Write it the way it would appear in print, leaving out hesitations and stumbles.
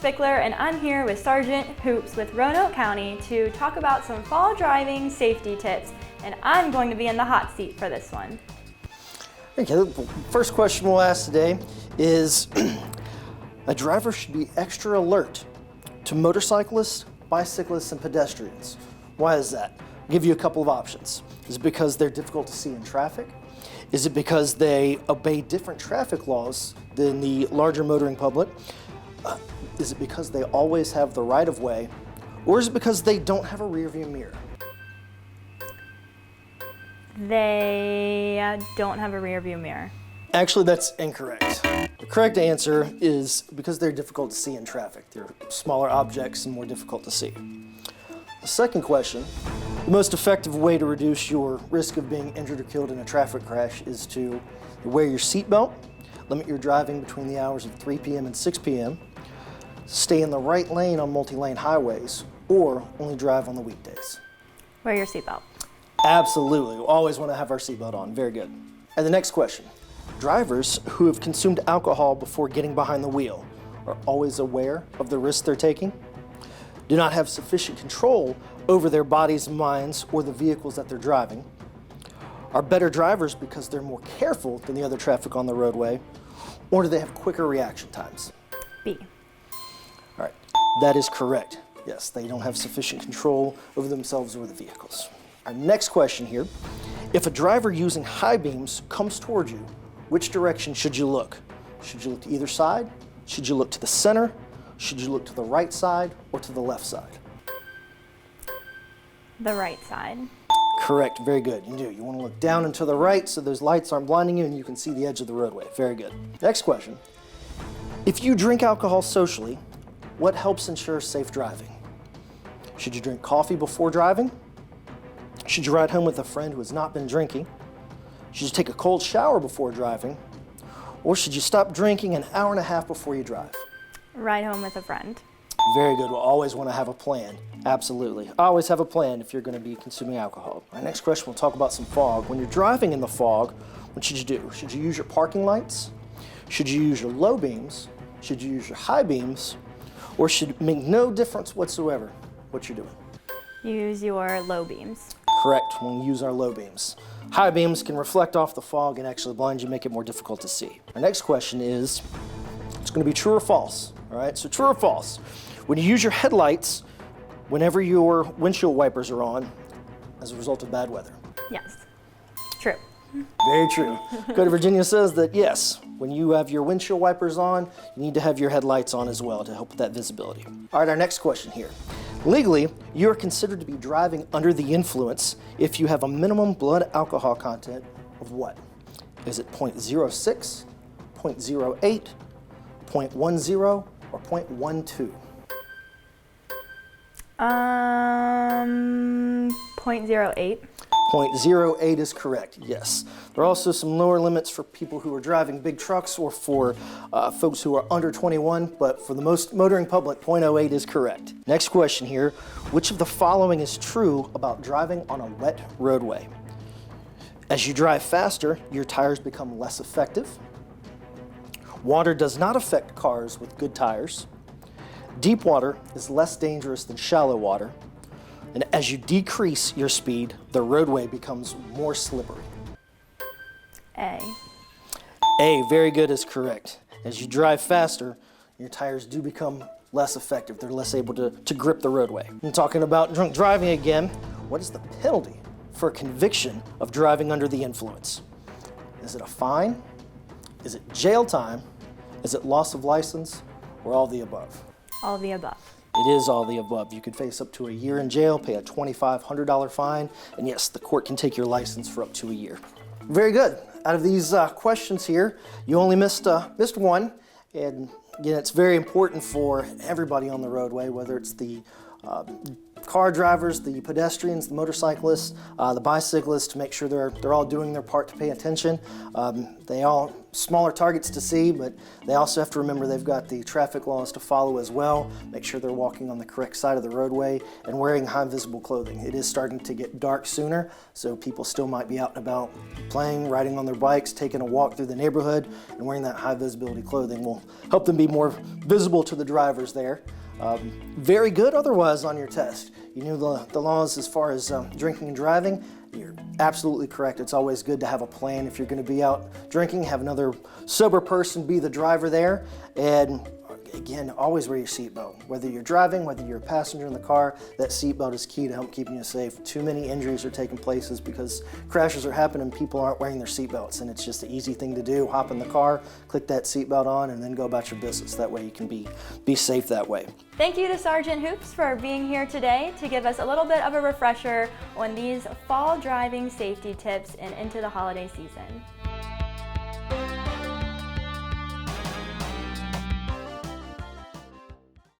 Stickler, and I'm here with Sergeant Hoops with Roanoke County to talk about some fall driving safety tips, and I'm going to be in the hot seat for this one. Okay, the first question we'll ask today is, a driver should be extra alert to motorcyclists, bicyclists, and pedestrians. Why is that? I'll give you a couple of options. Is it because they're difficult to see in traffic? Is it because they obey different traffic laws than the larger motoring public? Is it because they always have the right of way? Or is it because they don't have a rear view mirror? They don't have a rear view mirror. Actually, that's incorrect. The correct answer is because they're difficult to see in traffic. They're smaller objects and more difficult to see. The second question, the most effective way to reduce your risk of being injured or killed in a traffic crash is to wear your seatbelt, limit your driving between the hours of 3 p.m. and 6 p.m., stay in the right lane on multi-lane highways, or only drive on the weekdays. Wear your seatbelt. Absolutely. We always want to have our seatbelt on. Very good. And the next question. Drivers who have consumed alcohol before getting behind the wheel are always aware of the risks they're taking, do not have sufficient control over their bodies, minds, or the vehicles that they're driving, are better drivers because they're more careful than the other traffic on the roadway, or do they have quicker reaction times? B. All right, that is correct. Yes, they don't have sufficient control over themselves or the vehicles. Our next question here, if a driver using high beams comes towards you, which direction should you look? Should you look to either side? Should you look to the center? Should you look to the right side or to the left side? The right side. Correct, very good. You do. You want to look down and to the right so those lights aren't blinding you and you can see the edge of the roadway. Very good. Next question. If you drink alcohol socially, what helps ensure safe driving? Should you drink coffee before driving? Should you ride home with a friend who has not been drinking? Should you take a cold shower before driving? Or should you stop drinking an hour and a half before you drive? Ride home with a friend. Very good. We'll always want to have a plan. Absolutely. Always have a plan if you're going to be consuming alcohol. Our next question, we'll talk about some fog. When you're driving in the fog, what should you do? Should you use your parking lights? Should you use your low beams? Should you use your high beams? Or should it make no difference whatsoever what you're doing? Use your low beams. Correct. We'll use our low beams. High beams can reflect off the fog and actually blind you, make it more difficult to see. Our next question is, it's going to be true or false. All right, so true or false? When you use your headlights, whenever your windshield wipers are on, as a result of bad weather? Yes. True. Very true. Code of Virginia says that yes, when you have your windshield wipers on, you need to have your headlights on as well to help with that visibility. All right, our next question here. Legally, you are considered to be driving under the influence if you have a minimum blood alcohol content of what? Is it 0.06, 0.08, 0.10, or 0.12? 0.08. 0.08 is correct, yes. There are also some lower limits for people who are driving big trucks or for folks who are under 21, but for the most motoring public, 0.08 is correct. Next question here, which of the following is true about driving on a wet roadway? As you drive faster, your tires become less effective. Water does not affect cars with good tires. Deep water is less dangerous than shallow water. And as you decrease your speed, the roadway becomes more slippery. A. A, very good, is correct. As you drive faster, your tires do become less effective. They're less able to grip the roadway. I'm talking about drunk driving again. What is the penalty for a conviction of driving under the influence? Is it a fine? Is it jail time? Is it loss of license? Or all the above? All of the above. It is all the above. You could face up to a year in jail, pay a $2,500 fine, and yes, the court can take your license for up to a year. Very good. Out of these questions here, you only missed one, and again, it's very important for everybody on the roadway, whether it's the car drivers, the pedestrians, the motorcyclists, the bicyclists, to make sure they're all doing their part to pay attention. They all smaller targets to see, but they also have to remember they've got the traffic laws to follow as well. Make sure they're walking on the correct side of the roadway and wearing high visible clothing. It is starting to get dark sooner, so people still might be out and about playing, riding on their bikes, taking a walk through the neighborhood, and wearing that high visibility clothing will help them be more visible to the drivers there. Very good otherwise on your test. You knew the laws as far as drinking and driving. You're absolutely correct. It's always good to have a plan. If you're going to be out drinking, have another sober person be the driver there. And again, always wear your seatbelt. Whether you're driving, whether you're a passenger in the car, that seatbelt is key to help keeping you safe. Too many injuries are taking places because crashes are happening and people aren't wearing their seatbelts. And it's just an easy thing to do. Hop in the car, click that seatbelt on, and then go about your business. That way you can be safe that way. Thank you to Sergeant Hoops for being here today to give us a little bit of a refresher on these fall driving safety tips and into the holiday season.